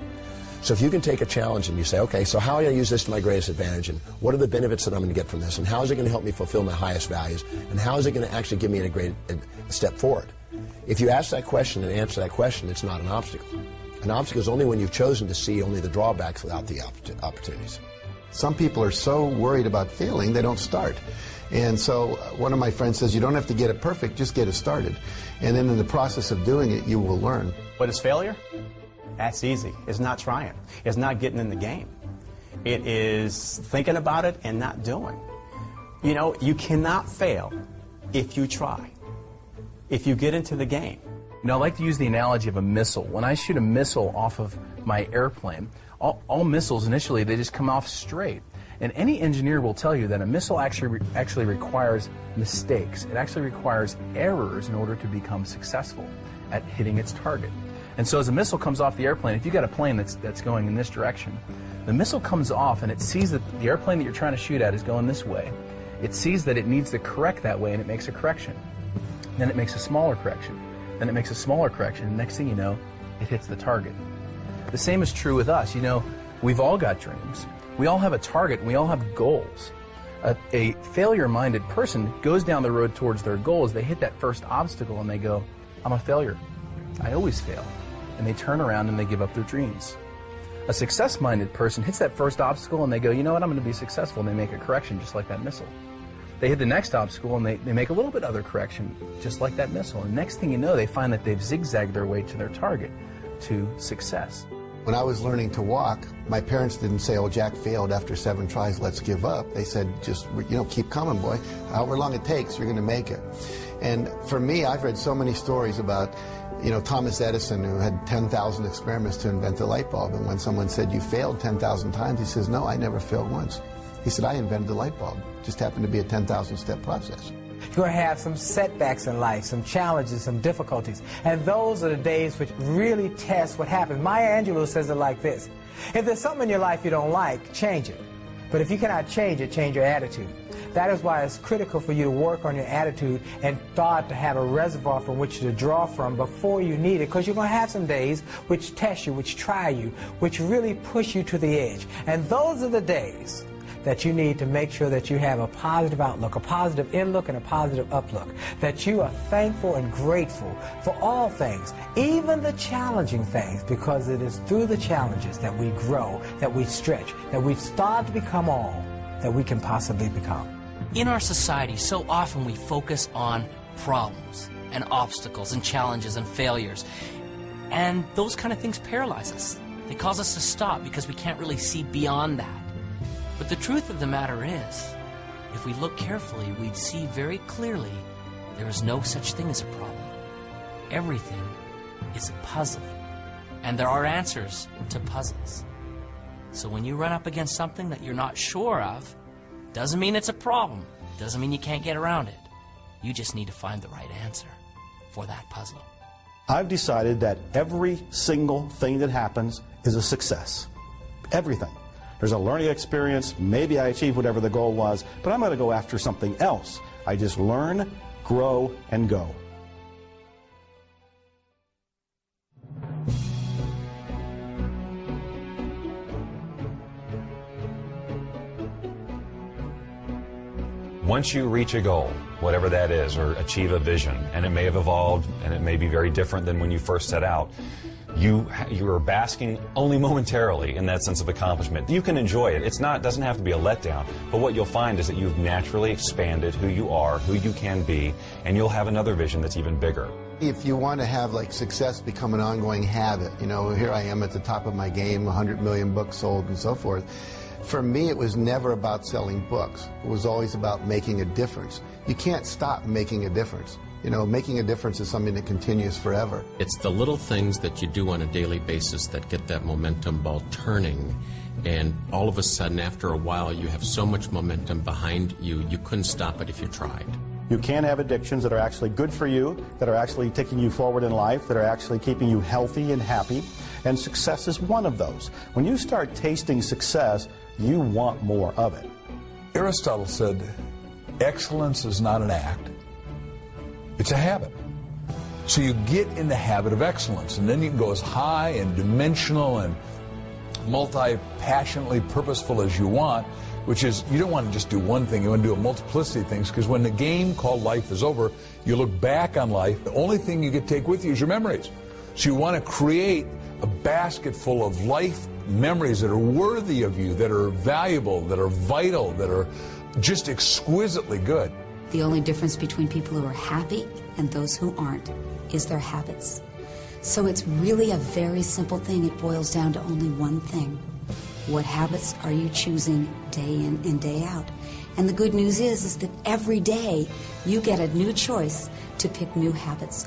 So if you can take a challenge and you say, okay, so how am I going to use this to my greatest advantage, and what are the benefits that I'm going to get from this, and how is it going to help me fulfill my highest values, and how is it going to actually give me a step forward? If you ask that question and answer that question, it's not an obstacle. An obstacle is only when you've chosen to see only the drawbacks without the opportunities. Some people are so worried about failing, they don't start. And so one of my friends says, you don't have to get it perfect, just get it started. And then in the process of doing it, you will learn. What is failure? That's easy. It's not trying. It's not getting in the game. It is thinking about it and not doing. You know, you cannot fail if you try, if you get into the game. You know, I like to use the analogy of a missile. When I shoot a missile off of my airplane, all missiles initially, they just come off straight. And any engineer will tell you that a missile actually requires mistakes. It actually requires errors in order to become successful at hitting its target. And so as a missile comes off the airplane, if you've got a plane that's going in this direction, the missile comes off and it sees that the airplane that you're trying to shoot at is going this way. It sees that it needs to correct that way, and it makes a correction. Then it makes a smaller correction. Then it makes a smaller correction. And next thing you know, it hits the target. The same is true with us. You know, we've all got dreams. We all have a target, and we all have goals. A failure-minded person goes down the road towards their goals. They hit that first obstacle, and they go, I'm a failure. I always fail. And they turn around and they give up their dreams. A success-minded person hits that first obstacle, and they go, you know what, I'm going to be successful, and they make a correction just like that missile. They hit the next obstacle, and they make a little bit other correction just like that missile. And next thing you know, they find that they've zigzagged their way to their target, to success. When I was learning to walk, my parents didn't say, oh, Jack failed after 7 tries, let's give up. They said, just, keep coming, boy. However long it takes, you're going to make it. And for me, I've read so many stories about, Thomas Edison, who had 10,000 experiments to invent the light bulb. And when someone said, you failed 10,000 times, he says, no, I never failed once. He said, I invented the light bulb. It just happened to be a 10,000-step process. You're going to have some setbacks in life, some challenges, some difficulties. And those are the days which really test what happens. Maya Angelou says it like this: if there's something in your life you don't like, change it. But if you cannot change it, change your attitude. That is why it's critical for you to work on your attitude and thought to have a reservoir from which to draw from before you need it, because you're going to have some days which test you, which try you, which really push you to the edge. And those are the days that you need to make sure that you have a positive outlook, a positive in-look and a positive uplook, that you are thankful and grateful for all things, even the challenging things, because it is through the challenges that we grow, that we stretch, that we start to become all that we can possibly become. In our society, so often we focus on problems and obstacles and challenges and failures, and those kind of things paralyze us. They cause us to stop because we can't really see beyond that. But the truth of the matter is, if we look carefully, we'd see very clearly there is no such thing as a problem. Everything is a puzzle, and there are answers to puzzles. So when you run up against something that you're not sure of, doesn't mean it's a problem, doesn't mean you can't get around it. You just need to find the right answer for that puzzle. I've decided that every single thing that happens is a success. Everything. There's a learning experience, maybe I achieved whatever the goal was, but I'm going to go after something else. I just learn, grow, and go. Once you reach a goal, whatever that is, or achieve a vision, and it may have evolved, and it may be very different than when you first set out, you are basking only momentarily in that sense of accomplishment. You can enjoy it. It doesn't have to be a letdown, but what you'll find is that you've naturally expanded who you are, who you can be, and you'll have another vision that's even bigger. If you want to have like success become an ongoing habit, you know, here I am at the top of my game, 100 million books sold and so forth. For me, it was never about selling books. It was always about making a difference. You can't stop making a difference. You know, making a difference is something that continues forever. It's the little things that you do on a daily basis that get that momentum ball turning. And all of a sudden, after a while, you have so much momentum behind you, you couldn't stop it if you tried. You can have addictions that are actually good for you, that are actually taking you forward in life, that are actually keeping you healthy and happy. And success is one of those. When you start tasting success, you want more of it. Aristotle said, excellence is not an act, it's a habit. So you get in the habit of excellence, and then you can go as high and dimensional and multi-passionately purposeful as you want, which is, you don't want to just do one thing, you want to do a multiplicity of things, because when the game called life is over, you look back on life, the only thing you can take with you is your memories. So you want to create a basket full of life memories that are worthy of you, that are valuable, that are vital, that are just exquisitely good. The only difference between people who are happy and those who aren't is their habits. So it's really a very simple thing. It boils down to only one thing. What habits are you choosing day in and day out? And the good news is that every day you get a new choice to pick new habits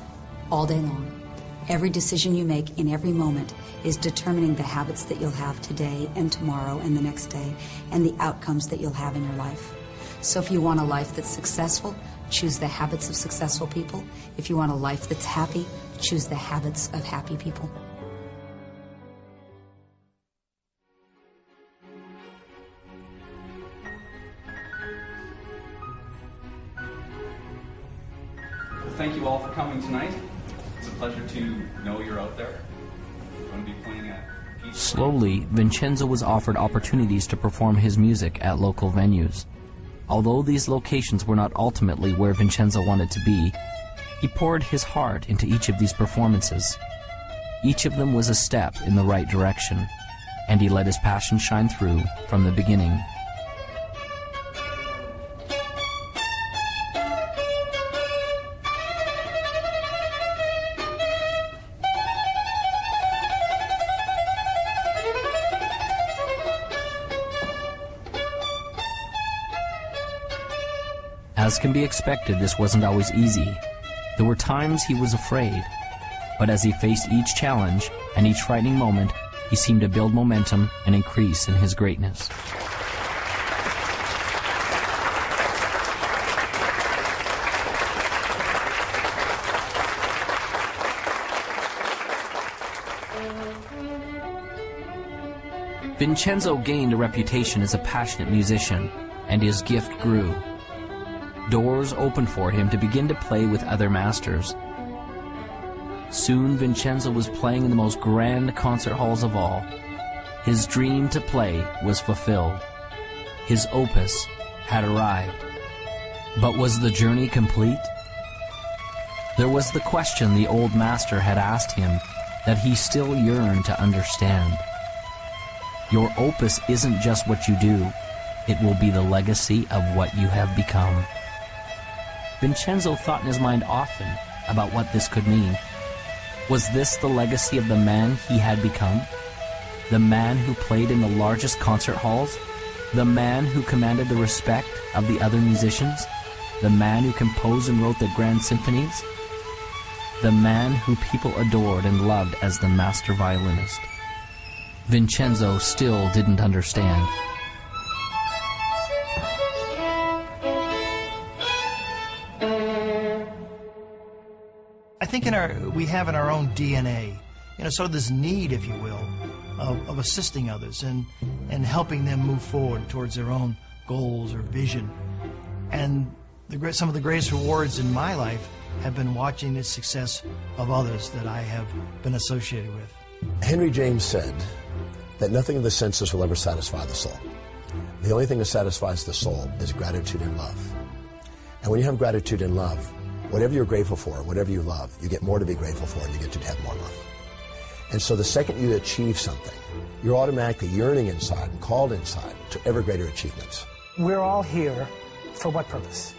all day long. Every decision you make in every moment is determining the habits that you'll have today and tomorrow and the next day, and the outcomes that you'll have in your life. So if you want a life that's successful, choose the habits of successful people. If you want a life that's happy, choose the habits of happy people. Thank you all for coming tonight. It's a pleasure to know you're out there. We're going to be playing a piece. Slowly, Vincenzo was offered opportunities to perform his music at local venues. Although these locations were not ultimately where Vincenzo wanted to be, he poured his heart into each of these performances. Each of them was a step in the right direction, and he let his passion shine through from the beginning. As can be expected, this wasn't always easy. There were times he was afraid, but as he faced each challenge and each frightening moment, he seemed to build momentum and increase in his greatness. Vincenzo gained a reputation as a passionate musician, and his gift grew. Doors opened for him to begin to play with other masters. Soon Vincenzo was playing in the most grand concert halls of all. His dream to play was fulfilled. His opus had arrived. But was the journey complete? There was the question the old master had asked him that he still yearned to understand. Your opus isn't just what you do, it will be the legacy of what you have become. Vincenzo thought in his mind often about what this could mean. Was this the legacy of the man he had become? The man who played in the largest concert halls? The man who commanded the respect of the other musicians? The man who composed and wrote the grand symphonies? The man who people adored and loved as the master violinist? Vincenzo still didn't understand. I think we have in our own DNA, sort of this need, if you will, of assisting others and helping them move forward towards their own goals or vision. And some of the greatest rewards in my life have been watching the success of others that I have been associated with. Henry James said that nothing of the senses will ever satisfy the soul. The only thing that satisfies the soul is gratitude and love. And when you have gratitude and love, whatever you're grateful for, whatever you love, you get more to be grateful for and you get to have more love. And so the second you achieve something, you're automatically yearning inside and called inside to ever greater achievements. We're all here for what purpose?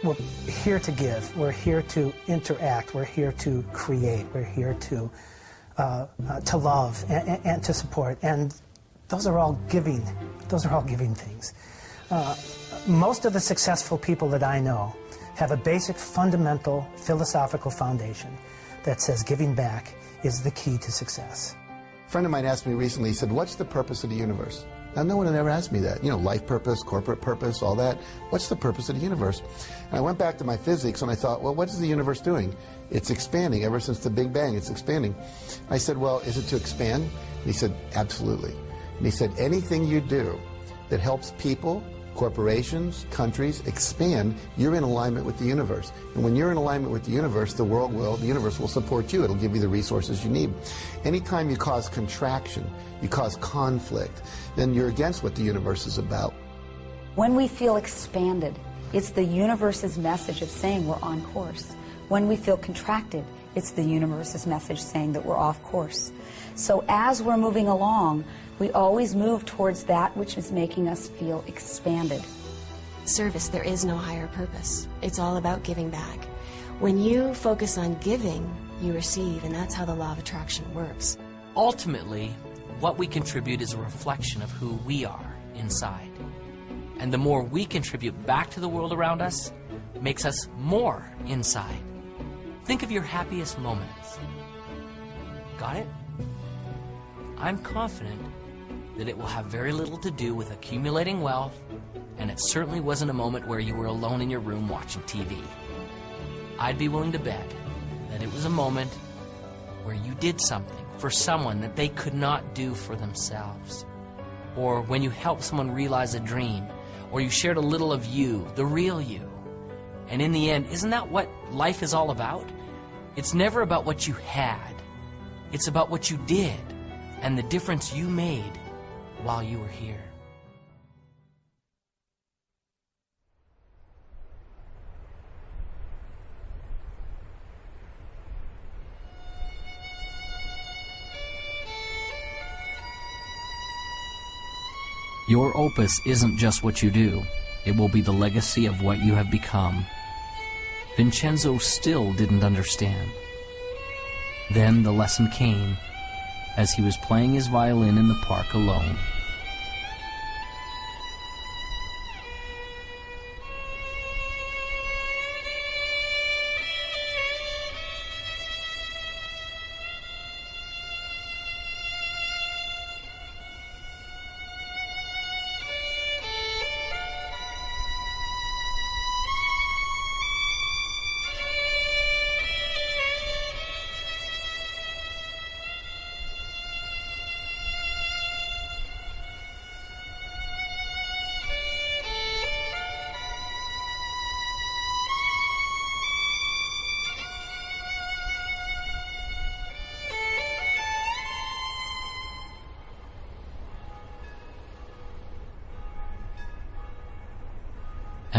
We're here to give. We're here to interact. We're here to create. We're here to love and to support. And those are all giving. Those are all giving things. Most of the successful people that I know have a basic fundamental philosophical foundation that says giving back is the key to success. A friend of mine asked me recently, he said, what's the purpose of the universe? Now, no one had ever asked me that. Life purpose, corporate purpose, all that. What's the purpose of the universe? And I went back to my physics and I thought, well, what is the universe doing? It's expanding. Ever since the Big Bang, it's expanding. I said, well, is it to expand? And he said, absolutely. And he said, anything you do that helps people, corporations, countries expand, you're in alignment with the universe. And when you're in alignment with the universe, the universe will support you. It'll give you the resources you need. Anytime you cause contraction, you cause conflict, then you're against what the universe is about. When we feel expanded, it's the universe's message of saying we're on course. When we feel contracted, it's the universe's message saying that we're off course. So as we're moving along, we always move towards that which is making us feel expanded. Service, there is no higher purpose. It's all about giving back. When you focus on giving, you receive, and that's how the law of attraction works. Ultimately, what we contribute is a reflection of who we are inside. And the more we contribute back to the world around us, makes us more inside. Think of your happiest moments. Got it? I'm confident that it will have very little to do with accumulating wealth, and it certainly wasn't a moment where you were alone in your room watching TV. I'd be willing to bet that it was a moment where you did something for someone that they could not do for themselves. Or when you helped someone realize a dream, or you shared a little of you, the real you. And in the end, isn't that what life is all about? It's never about what you had. It's about what you did and the difference you made while you were here. Your opus isn't just what you do. It will be the legacy of what you have become. Vincenzo still didn't understand. Then the lesson came as he was playing his violin in the park alone.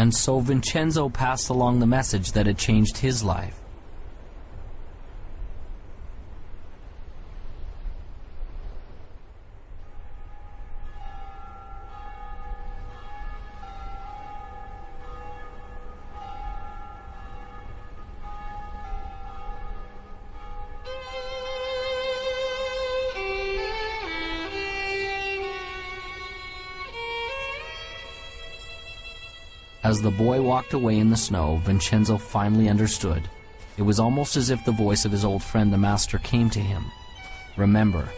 And so Vincenzo passed along the message that had changed his life. As the boy walked away in the snow, Vincenzo finally understood. It was almost as if the voice of his old friend, the master, came to him. Remember,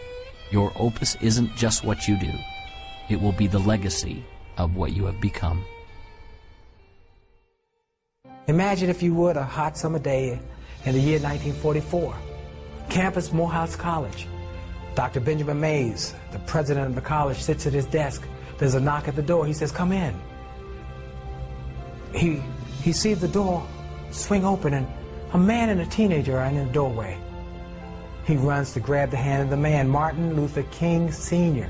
your opus isn't just what you do. It will be the legacy of what you have become. Imagine, if you would, a hot summer day in the year 1944. Campus Morehouse College. Dr. Benjamin Mays, the president of the college, sits at his desk. There's a knock at the door. He says, "Come in." He sees the door swing open, and a man and a teenager are in the doorway. He runs to grab the hand of the man, Martin Luther King Sr.,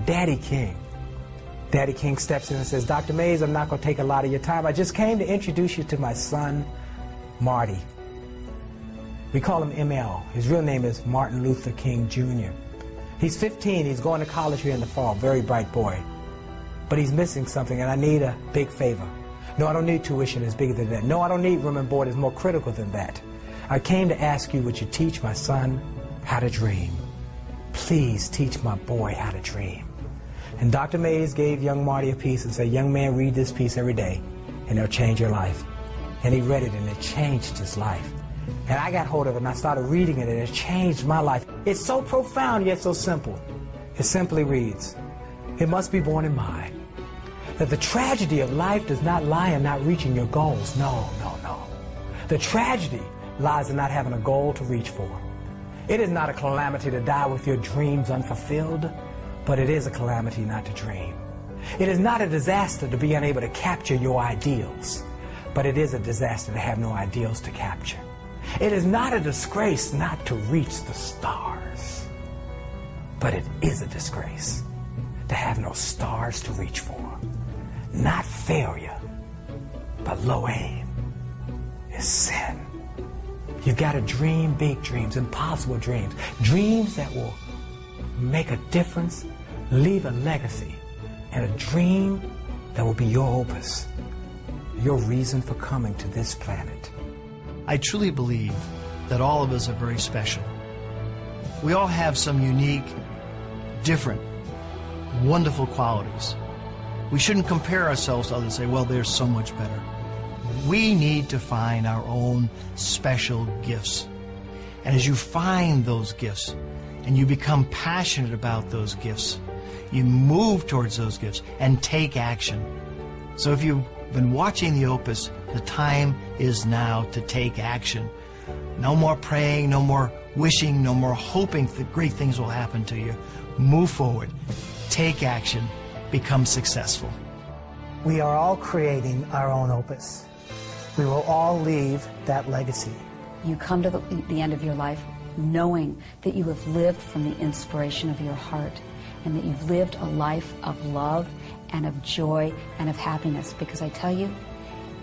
Daddy King. Daddy King steps in and says, "Dr. Mays, I'm not going to take a lot of your time. I just came to introduce you to my son, Marty." We call him ML. His real name is Martin Luther King Jr. He's 15. He's going to college here in the fall. Very bright boy. But he's missing something, and I need a big favor. No, I don't need tuition that's bigger than that. No, I don't need room and board that's more critical than that. I came to ask you, would you teach my son how to dream? Please teach my boy how to dream. And Dr. Mays gave young Marty a piece and said, "Young man, read this piece every day, and it'll change your life." And he read it, and it changed his life. And I got hold of it, and I started reading it, and it changed my life. It's so profound, yet so simple. It simply reads, "It must be borne in mind that the tragedy of life does not lie in not reaching your goals. No, no, no. The tragedy lies in not having a goal to reach for. It is not a calamity to die with your dreams unfulfilled, but it is a calamity not to dream. It is not a disaster to be unable to capture your ideals, but it is a disaster to have no ideals to capture. It is not a disgrace not to reach the stars, but it is a disgrace to have no stars to reach for. Not failure, but low aim is sin. You've got to dream big dreams, impossible dreams, dreams that will make a difference, leave a legacy, and a dream that will be your opus, your reason for coming to this planet." I truly believe that all of us are very special. We all have some unique, different, wonderful qualities. We shouldn't compare ourselves to others and say, well, they're so much better. We need to find our own special gifts. And as you find those gifts and you become passionate about those gifts, you move towards those gifts and take action. So if you've been watching the Opus, the time is now to take action. No more praying, no more wishing, no more hoping that great things will happen to you. Move forward, take action, become successful. We are all creating our own opus. We will all leave that legacy. You come to the end of your life knowing that you have lived from the inspiration of your heart and that you've lived a life of love and of joy and of happiness. Because I tell you,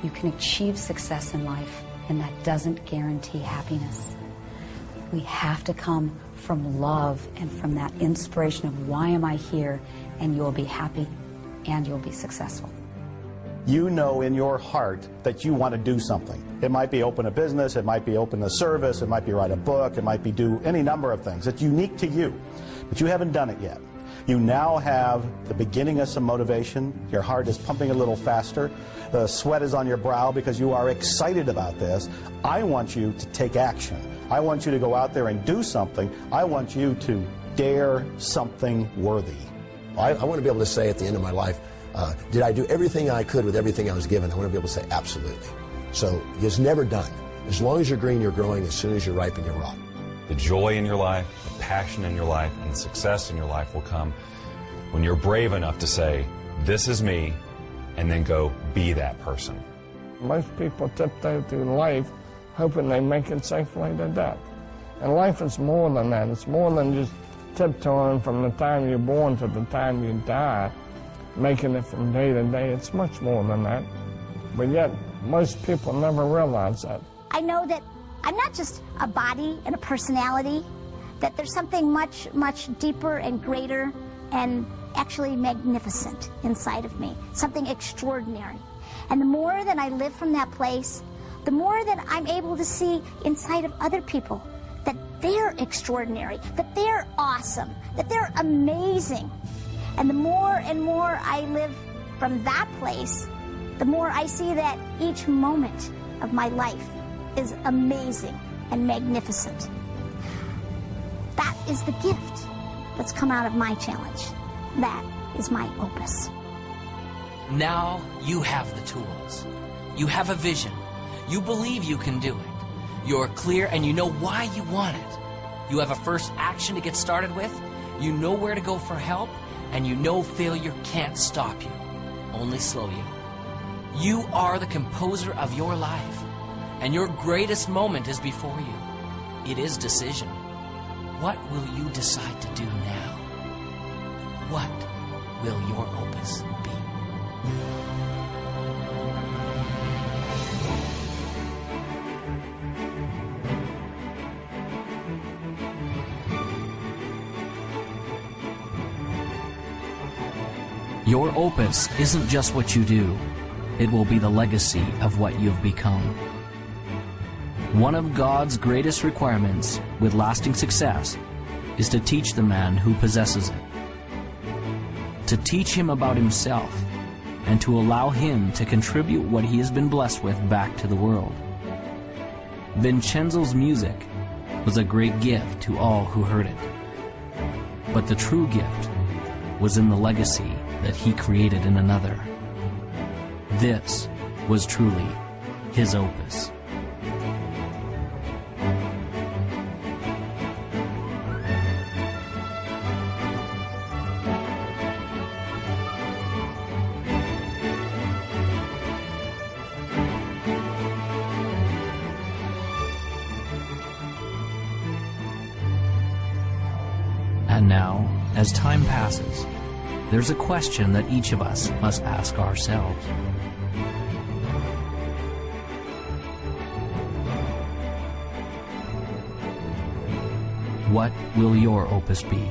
you can achieve success in life, and that doesn't guarantee happiness. We have to come from love and from that inspiration of why am I here, and you'll be happy and you'll be successful. You know in your heart that you want to do something. It might be open a business, it might be open a service, it might be write a book, it might be do any number of things. It's unique to you, but you haven't done it yet. You now have the beginning of some motivation. Your heart is pumping a little faster. The sweat is on your brow because you are excited about this. I want you to take action. I want you to go out there and do something. I want you to dare something worthy. I want to be able to say at the end of my life, did I do everything I could with everything I was given? I want to be able to say absolutely. So it's never done. As long as you're green, you're growing. As soon as you're ripe, you're raw. The joy in your life, the passion in your life, and the success in your life will come when you're brave enough to say, this is me, and then go be that person. Most people tiptoe through life hoping they make it safely to death. And life is more than that. It's more than just tiptoeing from the time you're born to the time you die, making it from day to day. It's much more than that. but yet most people never realize that. I know that I'm not just a body and a personality, that there's something much, much deeper and greater and actually magnificent inside of me, something extraordinary. And the more that I live from that place, the more that I'm able to see inside of other people that they're extraordinary, that they're awesome, that they're amazing. And the more and more I live from that place, the more I see that each moment of my life is amazing and magnificent. That is the gift that's come out of my challenge. That is my opus. Now you have the tools. You have a vision. You believe you can do it. You're clear and you know why you want it. You have a first action to get started with. You know where to go for help. And you know failure can't stop you, only slow you. You are the composer of your life. And your greatest moment is before you. It is decision. What will you decide to do now? What will your opus be? Your opus isn't just what you do. It will be the legacy of what you've become. One of God's greatest requirements with lasting success is to teach the man who possesses it. To teach him about himself and to allow him to contribute what he has been blessed with back to the world. Vincenzo's music was a great gift to all who heard it. But the true gift was in the legacy that he created in another. This was truly his opus. And now, as time passes, there's a question that each of us must ask ourselves. What will your opus be?